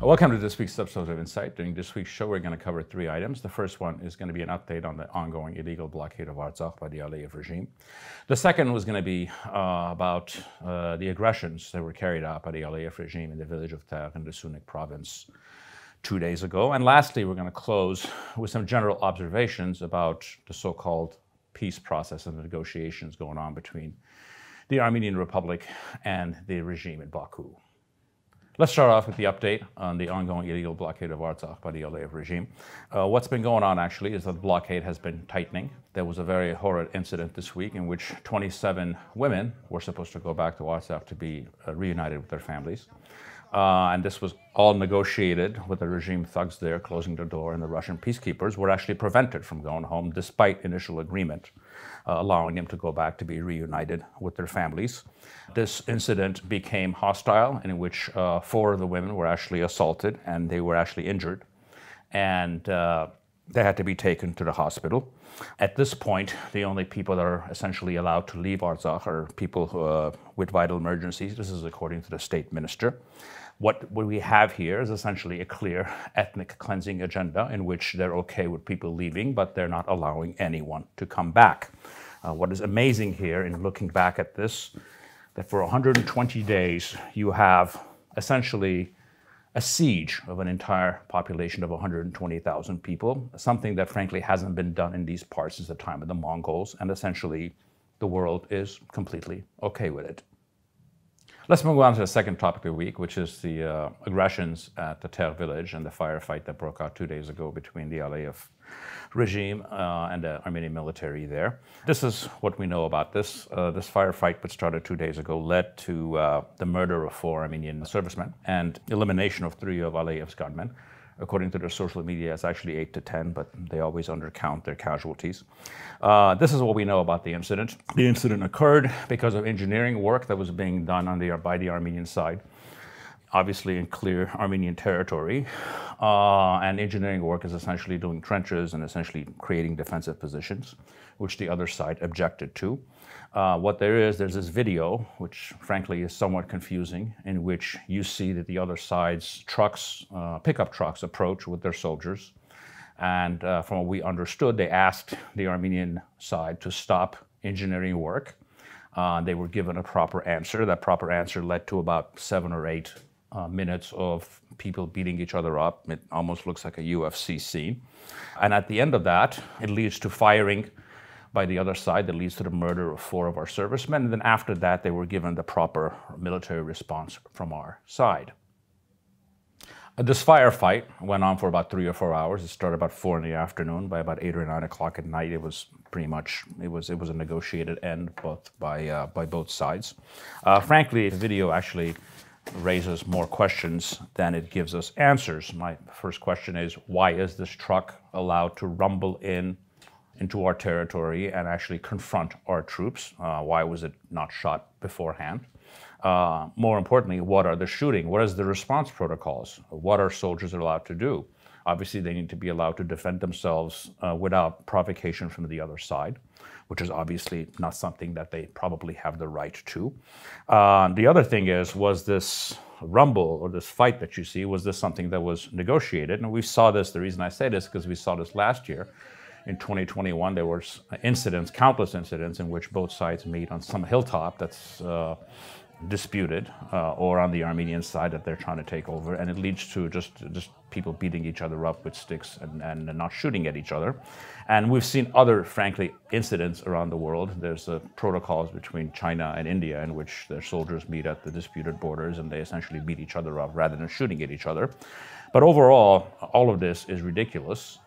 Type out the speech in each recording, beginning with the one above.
Welcome to this week's episode of Insight. During this week's show, we're going to cover three items. The first one is going to be an update on the ongoing illegal blockade of Artsakh by the Aliyev regime. The second was going to be about the aggressions that were carried out by the Aliyev regime in the village of Tegh in the Sunnik province 2 days ago. And lastly, we're going to close with some general observations about the so-called peace process and the negotiations going on between the Armenian Republic and the regime in Baku. Let's start off with the update on the ongoing illegal blockade of Artsakh by the Aliyev regime. What's been going on actually is that the blockade has been tightening. There was a very horrid incident this week in which 27 women were supposed to go back to Artsakh to be reunited with their families. And this was all negotiated with the regime thugs there closing the door, and the Russian peacekeepers were actually prevented from going home despite initial agreement, allowing them to go back to be reunited with their families. This incident became hostile, in which 4 of the women were actually assaulted and they were actually injured, and they had to be taken to the hospital. At this point, the only people that are essentially allowed to leave Artsakh are people with vital emergencies. This is according to the state minister. What we have here is essentially a clear ethnic cleansing agenda in which they're okay with people leaving, but they're not allowing anyone to come back. What is amazing here in looking back at this, that for 120 days, you have essentially a siege of an entire population of 120,000 people, something that frankly hasn't been done in these parts since the time of the Mongols, and essentially the world is completely okay with it. Let's move on to the second topic of the week, which is the aggressions at the Tegh village and the firefight that broke out 2 days ago between the Aliyev regime and the Armenian military there. This is what we know about this. This firefight, which started 2 days ago, led to the murder of 4 Armenian servicemen and elimination of 3 of Aliyev's gunmen. According to their social media, it's actually 8 to 10, but they always undercount their casualties. This is what we know about the incident. The incident occurred because of engineering work that was being done by the Armenian side, obviously in clear Armenian territory. And engineering work is essentially doing trenches and essentially creating defensive positions, which the other side objected to. There's this video, which frankly is somewhat confusing, in which you see that the other side's trucks, pickup trucks, approach with their soldiers. And from what we understood, they asked the Armenian side to stop engineering work. They were given a proper answer. That proper answer led to about 7 or 8 minutes of people beating each other up. It almost looks like a UFC scene. And at the end of that, it leads to firing by the other side that leads to the murder of 4 of our servicemen. And then after that, they were given the proper military response from our side. This firefight went on for about 3 or 4 hours. It started about 4 in the afternoon. By about 8 or 9 o'clock at night, it was pretty much, it was a negotiated end by both sides. Frankly, the video actually raises more questions than it gives us answers. My first question is, why is this truck allowed to rumble into our territory and actually confront our troops? Why was it not shot beforehand? More importantly, what are the shooting? What is the response protocols? What are soldiers allowed to do? Obviously, they need to be allowed to defend themselves without provocation from the other side, which is obviously not something that they probably have the right to. The other thing is, was this rumble or this fight that you see, was this something that was negotiated? And we saw this, the reason I say this, because we saw this last year. In 2021, there were incidents, countless incidents, in which both sides meet on some hilltop that's disputed, or on the Armenian side that they're trying to take over, and it leads to just people beating each other up with sticks and not shooting at each other. And we've seen other, frankly, incidents around the world. There's protocols between China and India in which their soldiers meet at the disputed borders and they essentially beat each other up rather than shooting at each other. But overall, all of this is ridiculous.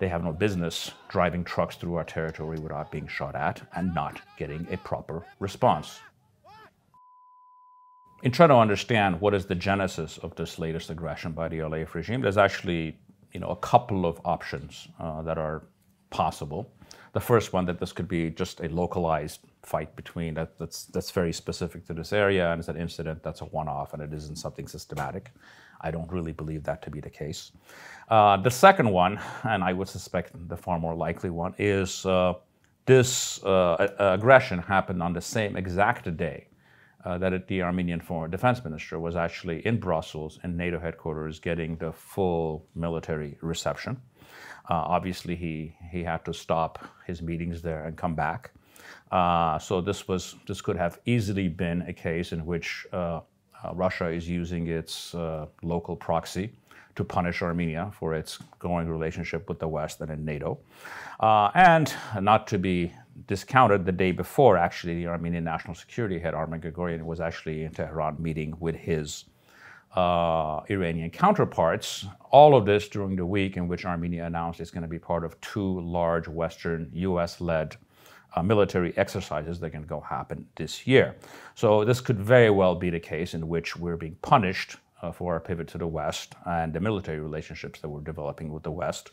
They have no business driving trucks through our territory without being shot at and not getting a proper response. In trying to understand what is the genesis of this latest aggression by the Aliyev regime, there's actually, a couple of options that are possible. The first one, that this could be just a localized fight between that's very specific to this area, and it's an incident that's a one-off and it isn't something systematic. I don't really believe that to be the case. The second one, and I would suspect the far more likely one, is this aggression happened on the same exact day that the Armenian former defense minister was actually in Brussels in NATO headquarters getting the full military reception. Obviously, he had to stop his meetings there and come back. So this could have easily been a case in which Russia is using its local proxy to punish Armenia for its growing relationship with the West and in NATO. And not to be discounted, the day before, actually, the Armenian National Security head, Armen Grigoryan, was actually in Tehran meeting with his Iranian counterparts. All of this during the week in which Armenia announced it's going to be part of two large Western, US-led military exercises that are going to go happen this year. So this could very well be the case in which we're being punished for our pivot to the West and the military relationships that we're developing with the West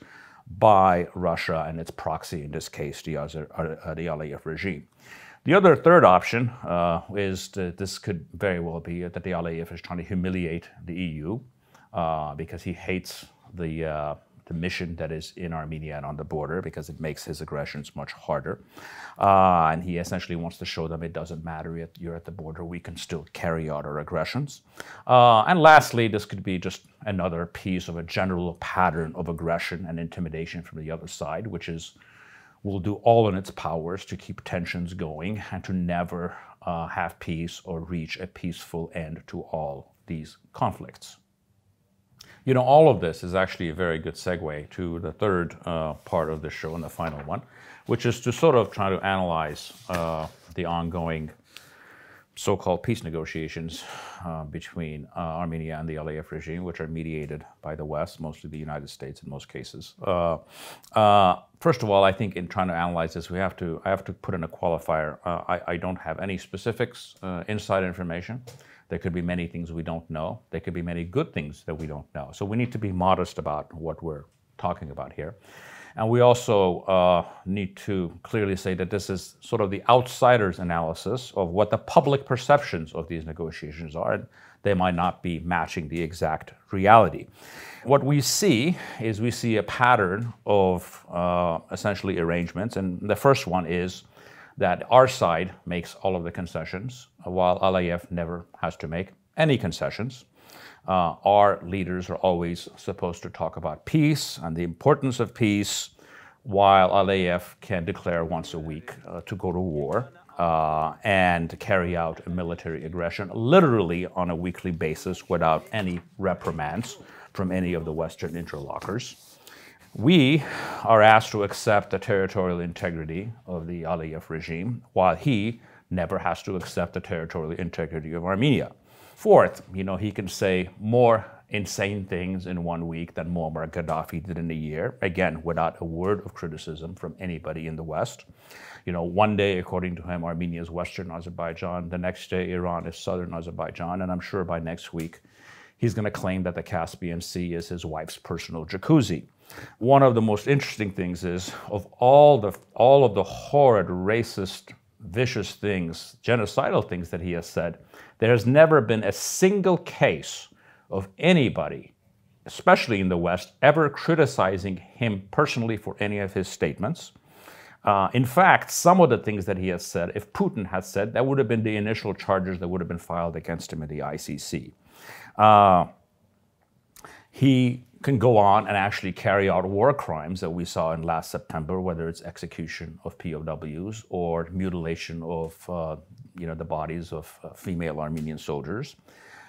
by Russia and its proxy, in this case, the Aliyev regime. The third option is that this could very well be that the Aliyev is trying to humiliate the EU because he hates the mission that is in Armenia and on the border, because it makes his aggressions much harder. And he essentially wants to show them it doesn't matter, you're at the border, we can still carry out our aggressions. And lastly, this could be just another piece of a general pattern of aggression and intimidation from the other side, which is will do all in its powers to keep tensions going and to never have peace or reach a peaceful end to all these conflicts. You know, all of this is actually a very good segue to the third part of the show and the final one, which is to sort of try to analyze the ongoing so-called peace negotiations between Armenia and the Aliyev regime, which are mediated by the West, mostly the United States in most cases. First of all, I think in trying to analyze this, I have to put in a qualifier. I don't have any specifics, inside information. There could be many things we don't know. There could be many good things that we don't know. So we need to be modest about what we're talking about here. And we also need to clearly say that this is sort of the outsider's analysis of what the public perceptions of these negotiations are. And they might not be matching the exact reality. What we see is we see a pattern of essentially arrangements. And the first one is that our side makes all of the concessions, while Aliyev never has to make any concessions. Our leaders are always supposed to talk about peace and the importance of peace, while Aliyev can declare once a week to go to war and carry out a military aggression, literally on a weekly basis without any reprimands from any of the Western interlocutors. We are asked to accept the territorial integrity of the Aliyev regime, while he never has to accept the territorial integrity of Armenia. Fourth, he can say more insane things in 1 week than Muammar Gaddafi did in a year, again, without a word of criticism from anybody in the West. One day, according to him, Armenia is Western Azerbaijan. The next day, Iran is Southern Azerbaijan. And I'm sure by next week, he's going to claim that the Caspian Sea is his wife's personal jacuzzi. One of the most interesting things is, of all of the horrid, racist, vicious things, genocidal things that he has said, there has never been a single case of anybody, especially in the West, ever criticizing him personally for any of his statements. In fact, some of the things that he has said, if Putin had said, that would have been the initial charges that would have been filed against him in the ICC. He can go on and actually carry out war crimes that we saw in last September, whether it's execution of POWs or mutilation of the bodies of female Armenian soldiers.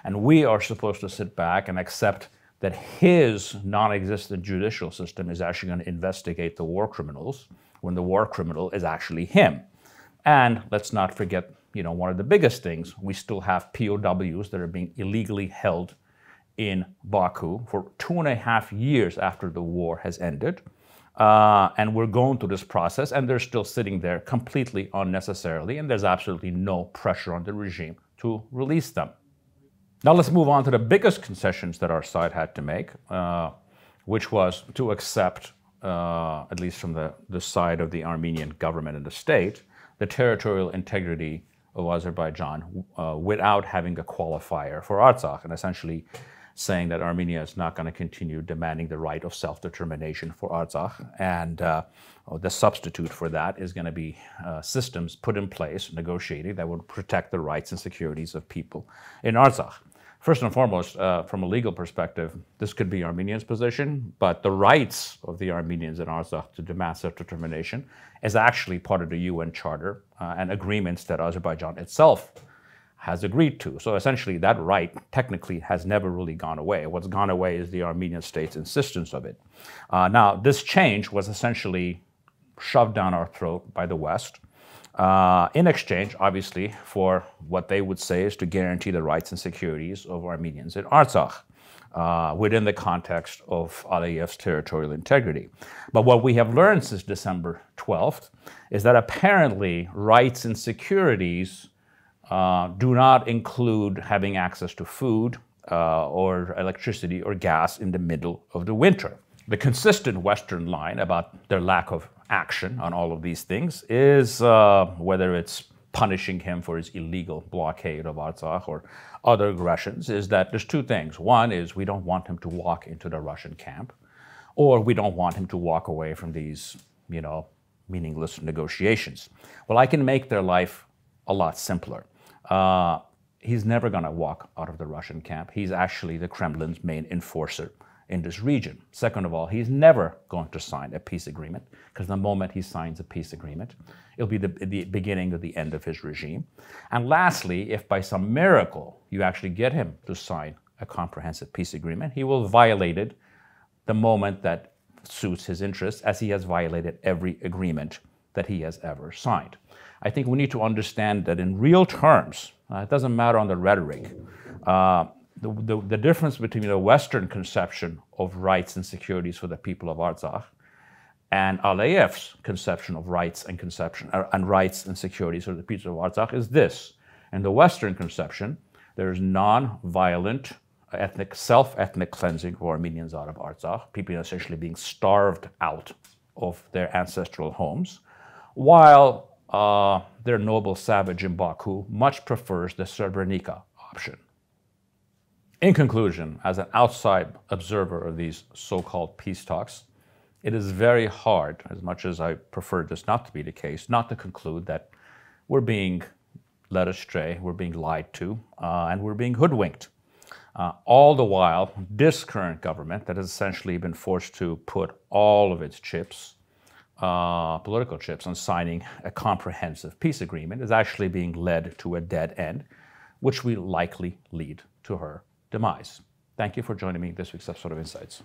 And we are supposed to sit back and accept that his non-existent judicial system is actually going to investigate the war criminals when the war criminal is actually him. And let's not forget, one of the biggest things, we still have POWs that are being illegally held in Baku for 2.5 years after the war has ended. And we're going through this process, and they're still sitting there completely unnecessarily, and there's absolutely no pressure on the regime to release them. Now let's move on to the biggest concessions that our side had to make, which was to accept, at least from the side of the Armenian government and the state, the territorial integrity of Azerbaijan without having a qualifier for Artsakh, and essentially saying that Armenia is not going to continue demanding the right of self-determination for Artsakh, and the substitute for that is going to be systems put in place, negotiated, that would protect the rights and securities of people in Artsakh. First and foremost, from a legal perspective, this could be Armenia's position, but the rights of the Armenians in Artsakh to demand self-determination is actually part of the UN Charter and agreements that Azerbaijan itself has agreed to. So essentially, that right technically has never really gone away. What's gone away is the Armenian state's insistence of it. Now, this change was essentially shoved down our throat by the West in exchange, obviously, for what they would say is to guarantee the rights and securities of Armenians in Artsakh within the context of Aliyev's territorial integrity. But what we have learned since December 12th is that apparently rights and securities do not include having access to food or electricity or gas in the middle of the winter. The consistent Western line about their lack of action on all of these things is whether it's punishing him for his illegal blockade of Artsakh or other aggressions, is that there's two things. One is we don't want him to walk into the Russian camp, or we don't want him to walk away from these, meaningless negotiations. Well, I can make their life a lot simpler. He's never going to walk out of the Russian camp. He's actually the Kremlin's main enforcer in this region. Second of all, he's never going to sign a peace agreement, because the moment he signs a peace agreement, it'll be the beginning of the end of his regime. And lastly, if by some miracle you actually get him to sign a comprehensive peace agreement, he will violate it the moment that suits his interests, as he has violated every agreement that he has ever signed. I think we need to understand that in real terms, it doesn't matter on the rhetoric, the difference between the Western conception of rights and securities for the people of Artsakh and Aliyev's conception of rights and rights and securities for the people of Artsakh is this. In the Western conception, there is non-violent self-ethnic cleansing of Armenians out of Artsakh, people essentially being starved out of their ancestral homes, while their noble savage in Baku much prefers the Srebrenica option. In conclusion, as an outside observer of these so-called peace talks, it is very hard, as much as I prefer this not to be the case, not to conclude that we're being led astray, we're being lied to, and we're being hoodwinked. All the while, this current government that has essentially been forced to put all of its chips, political chips, on signing a comprehensive peace agreement is actually being led to a dead end, which will likely lead to her demise. Thank you for joining me in this week's episode of Insights.